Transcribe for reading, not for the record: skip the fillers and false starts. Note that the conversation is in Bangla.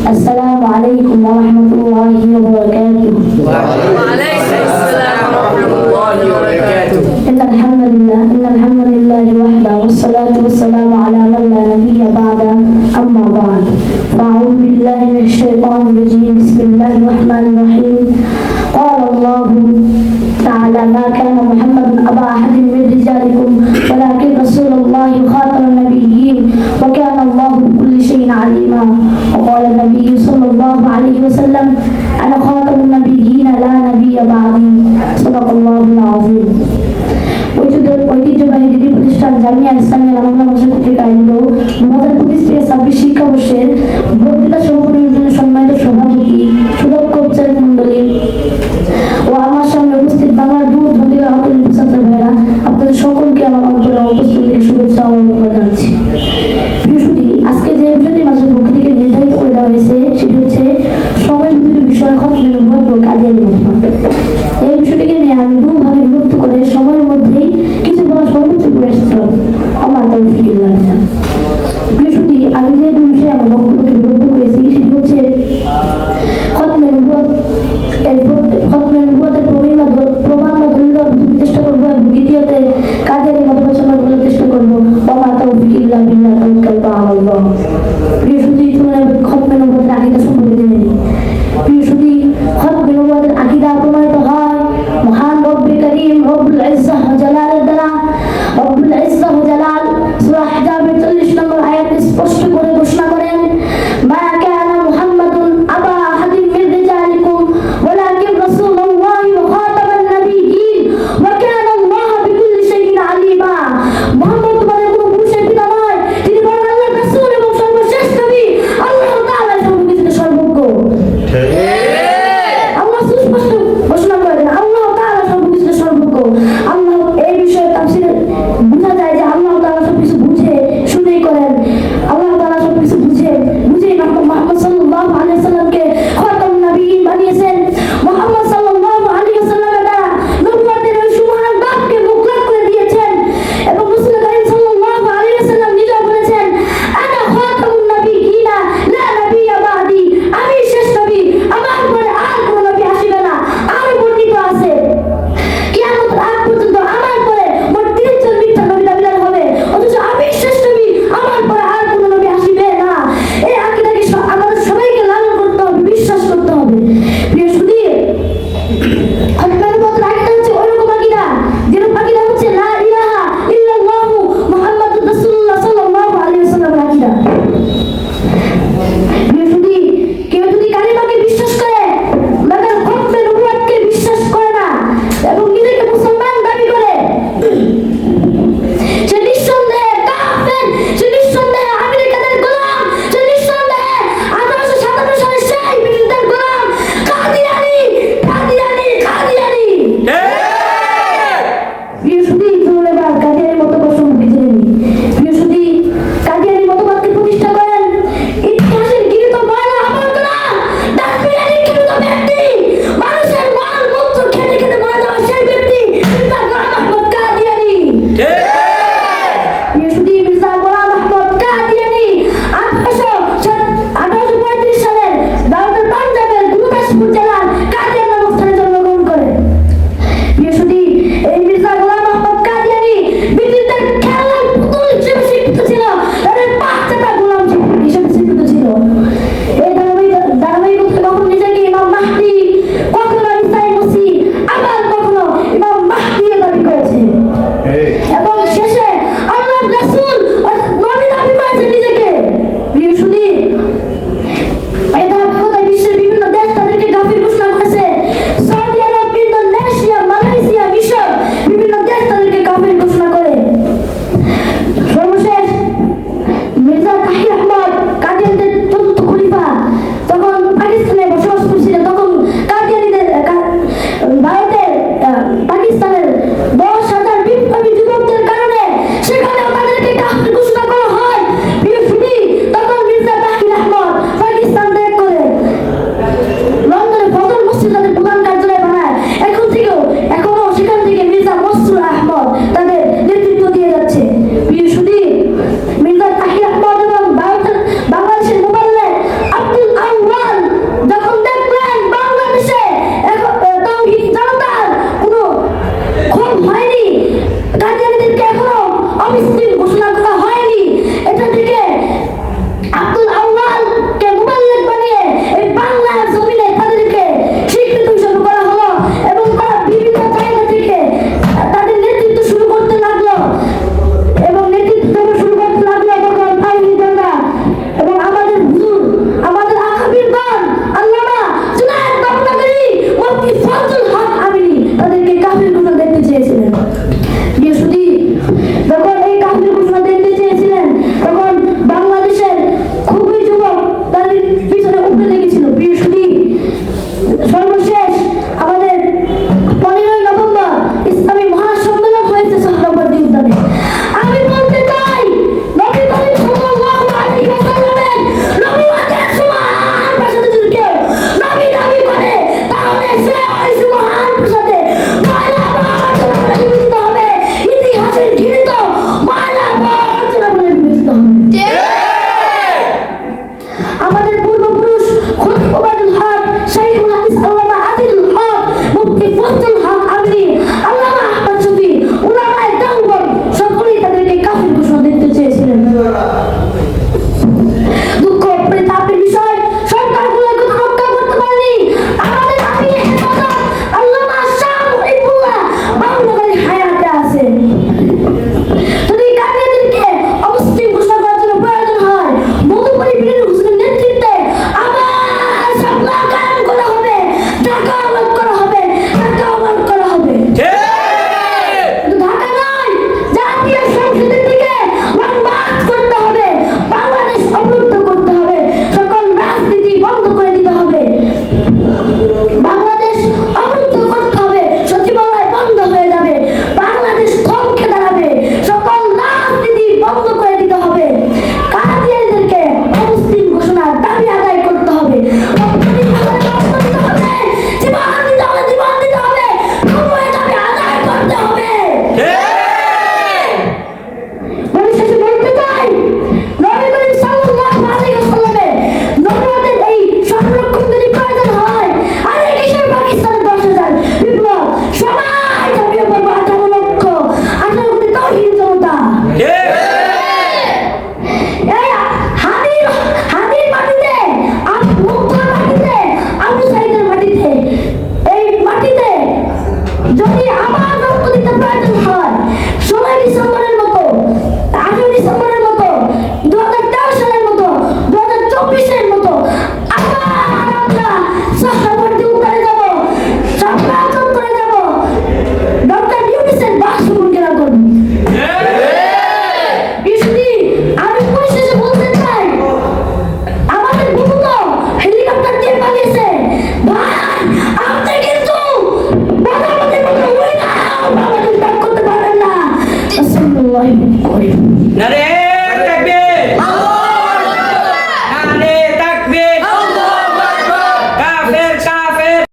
السلام عليكم ورحمة الله وبركاته. وعليكم السلام ورحمة الله وبركاته. إن الحمد لله وحده والصلاة والسلام على من لا نبي بعده أما بعد فأعوذ بالله من الشيطان الرجيم بسم الله الرحمن الرحيم قال الله تعالى ما كان محمد أبا أحد من رجالكم ولكن رسول الله خاتم النبيين وكان الله بكل شيء عليما وقال النبي صلى الله عليه وسلم أنا خاتم النبيين لا نبي بعدي صدق الله العظيم. ঐতিহ্যবাহী ডিগ্রি প্রতিষ্ঠান জামিয়া ইসলামিয়া বাংলা ভাষা কর্তৃক আয়োজিত 2025 শিক্ষাবর্ষের বক্তৃতা সমাপনের জন্য সম্মানিত সভাপতি সুদক্ষ উপচারিক মন্ডলী ও আমার সামনে উপস্থিত বাংলার দূর থেকে আহত ছাত্র ভাইরা আপনাদের সকলকে আমার অন্তরে উপস্থিতির শুভেচ্ছা ও অভিনন্দন জানাচ্ছি। বৃহস্পতি আজকে যে বিষয়টি মাঝের পক্ষ থেকে নির্ধারিত করে দেওয়া হয়েছে সেটি হচ্ছে সময় বিভিন্ন বিষয় খতমের উপর কাজের মধ্যে। এই বিষয়টিকে নিয়ে আমি দুভাবে বিভক্ত করে সময়ের মধ্যেই কিছু বলা সর্বোচ্চ প্রয়াস আমার তরফ থেকে বৃহস্পতি আমি যে বিষয়ে আমার বক্তব্যকে বিভক্ত করেছি সেটি খতিব ওবায়দুল হক, শাইখুল হাদিস আল্লামা আদিলুল হক, মুফতি ফজলুল হক আমরি, আল্লামা আহমদ শফি, উলামায়ে দেওবন্দ সকলেই তাদেরকে কাফির ঘোষণা দিতে চেয়েছিলেন। দুঃখ পরিতাপের বিষয়, সরকারগুলো কোনো রক্ষা করতে পারেনি। আমাদের আমির হেফাজত আল্লামা শাহ মুহিবুল্লাহ বাংলাদেশে হায়াতে আছেন। যদি কাদিয়ানীদেরকে অমুসলিম ঘোষণা করার জন্য প্রয়োজন হয়, মধুপুরী বীর হোসেনের নেতৃত্বে আবার সামলা কায়েম করা হবে, ঢাকা অবরোধ করা হবে, ঢাকা অবরোধ করা হবে। শুধু ঢাকা নয়, জাতীয় সংসদের দিকে মার্চ করতে হবে, বাংলাদেশ অবরুদ্ধ করতে হবে, সকল রাজনীতি বন্ধ করে দিতে হবে, বাংলাদেশ অবরুদ্ধ করতে হবে, সচিবালয় বন্ধ হয়ে যাবে, বাংলাদেশ থমকে দাঁড়াবে, সকল রাজনীতি বন্ধ করে দিতে হবে, কাদিয়ানীদেরকে অমুসলিম ঘোষণার দাবি আদায় করতে হবে, রক্ত দিতে হবে, রক্ত দিতে হবে, জীবন দিতে হবে, জীবন দিতে হবে, তবু এই দাবি আদায় করতে হবে। পরিশেষে বলতে চাই, নবী করিম সাল্লাল্লাহু আলাইহি ওয়াসাল্লামের নবুয়তের এই সংরক্ষণ যদি প্রয়োজন হয়, আরে কিসের পাকিস্তানের 10,000 বিপ্লব, সবাই ঝাঁপিয়ে পড়বো 18 লক্ষ, 18 কোটি তৌহিদি জনতা। এই হাদির মাটিতে, মুক্তার মাটিতে, আবু সাইদের মাটিতে, এই মাটিতে যদি আবার রক্ত দিতে প্রয়োজন হয়, 16 ডিসেম্বরের মতো, 18 ডিসেম্বরের মতো, 2013 সালের মতো, 2024-এর মতো আবার আমরা সহবর্তী উত্তরে যাব, সম্রাজন করে যাব, ডক্টর ইউনূসের বাসভবনকে রাখুন। ইসুদি, আমি পরিশেষে বলতে চাই, আমাদের বহু তো হেলিকপ্টার দিয়ে পালিয়েছে, ভাই আপনি কিন্তু প্রধানমন্ত্রীর মতো উড়ে না, বাংলাদেশ ব্যাক করতে পারবেন না। আসসালামু আলাইকুম। নারে